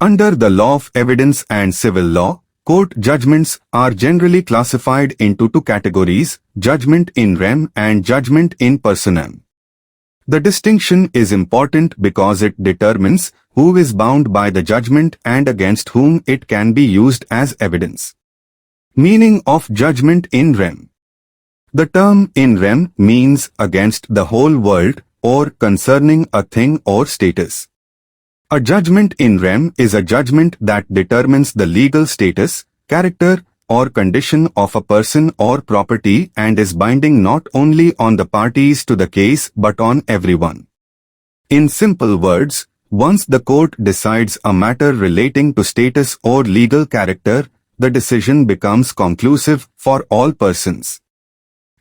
Under the law of evidence and civil law, court judgments are generally classified into two categories: judgment in rem and judgment in personam. The distinction is important because it determines who is bound by the judgment and against whom it can be used as evidence. Meaning of judgment in rem. The term in rem means against the whole world or concerning a thing or status. A judgment in rem is a judgment that determines the legal status, character, or condition of a person or property and is binding not only on the parties to the case but on everyone. In simple words, once the court decides a matter relating to status or legal character, the decision becomes conclusive for all persons.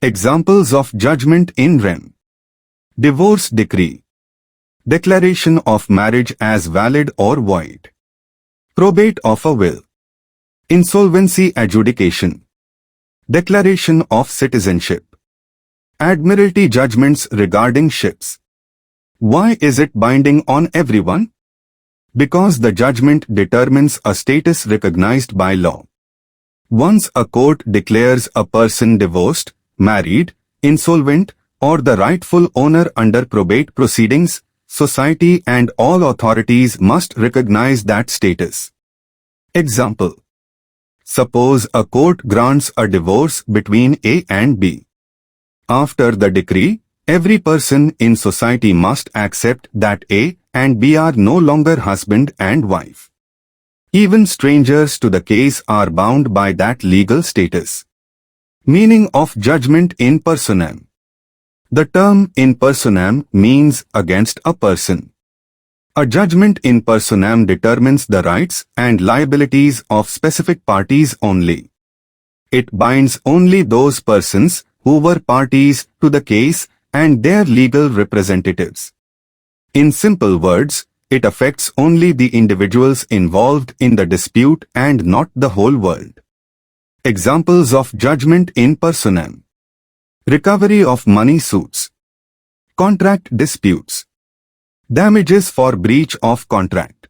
Examples of judgment in rem. Divorce decree. Declaration of marriage as valid or void. Probate of a will. Insolvency adjudication. Declaration of citizenship. Admiralty judgments regarding ships. Why is it binding on everyone? Because the judgment determines a status recognized by law. Once a court declares a person divorced, married, insolvent, or the rightful owner under probate proceedings, society and all authorities must recognize that status. Example. Suppose a court grants a divorce between A and B. After the decree, every person in society must accept that A and B are no longer husband and wife. Even strangers to the case are bound by that legal status. Meaning of judgment in personam. The term in personam means against a person. A judgment in personam determines the rights and liabilities of specific parties only. It binds only those persons who were parties to the case and their legal representatives. In simple words, it affects only the individuals involved in the dispute and not the whole world. Examples of judgment in personam. Recovery of money suits. Contract disputes. Damages for breach of contract.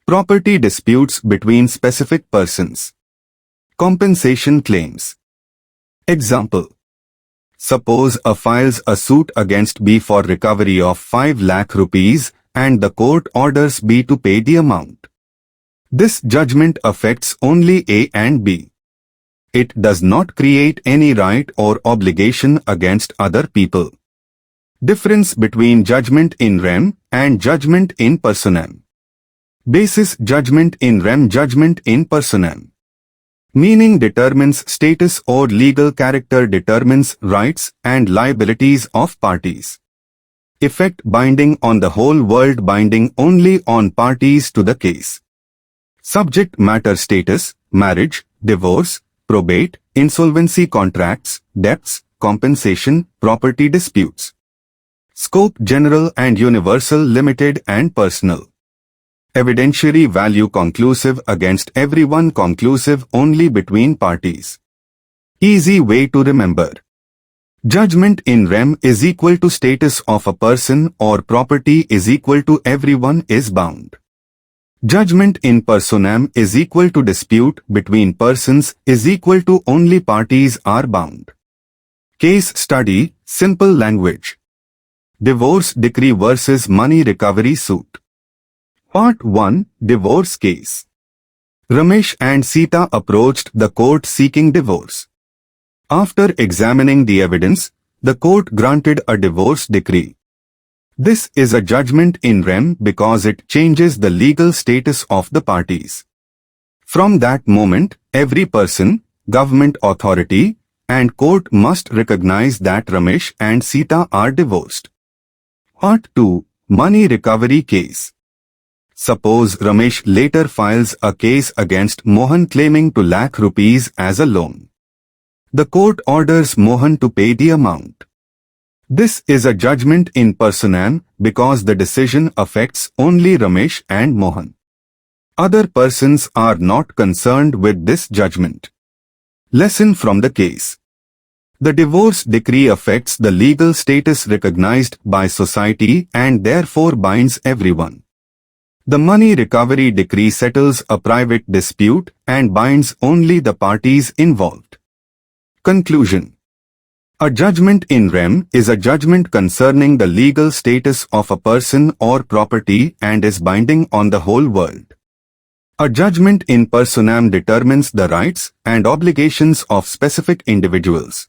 Property disputes between specific persons. Compensation claims. Example. Suppose A files a suit against B for recovery of 5 lakh rupees and the court orders B to pay the amount. This judgment affects only A and B. It does not create any right or obligation against other people. Difference between judgment in rem and judgment in personam. Basis judgment in rem, judgment in personam. Meaning determines status or legal character, determines rights and liabilities of parties. Effect binding on the whole world, binding only on parties to the case. Subject matter status, marriage, divorce, probate, insolvency, contracts, debts, compensation, property disputes. Scope general and universal, limited and personal. Evidentiary value conclusive against everyone, conclusive only between parties. Easy way to remember. Judgment in rem is equal to status of a person or property is equal to everyone is bound. Judgment in personam is equal to dispute between persons is equal to only parties are bound. Case study, simple language. Divorce decree versus money recovery suit. Part 1, Divorce case. Ramesh and Sita approached the court seeking divorce. After examining the evidence, the court granted a divorce decree. This is a judgment in rem because it changes the legal status of the parties. From that moment, every person, government authority, and court must recognize that Ramesh and Sita are divorced. Part 2, Money recovery case. Suppose Ramesh later files a case against Mohan claiming 2 lakh rupees as a loan. The court orders Mohan to pay the amount. This is a judgment in personam because the decision affects only Ramesh and Mohan. Other persons are not concerned with this judgment. Lesson from the case. The divorce decree affects the legal status recognized by society and therefore binds everyone. The money recovery decree settles a private dispute and binds only the parties involved. Conclusion. A judgment in rem is a judgment concerning the legal status of a person or property and is binding on the whole world. A judgment in personam determines the rights and obligations of specific individuals.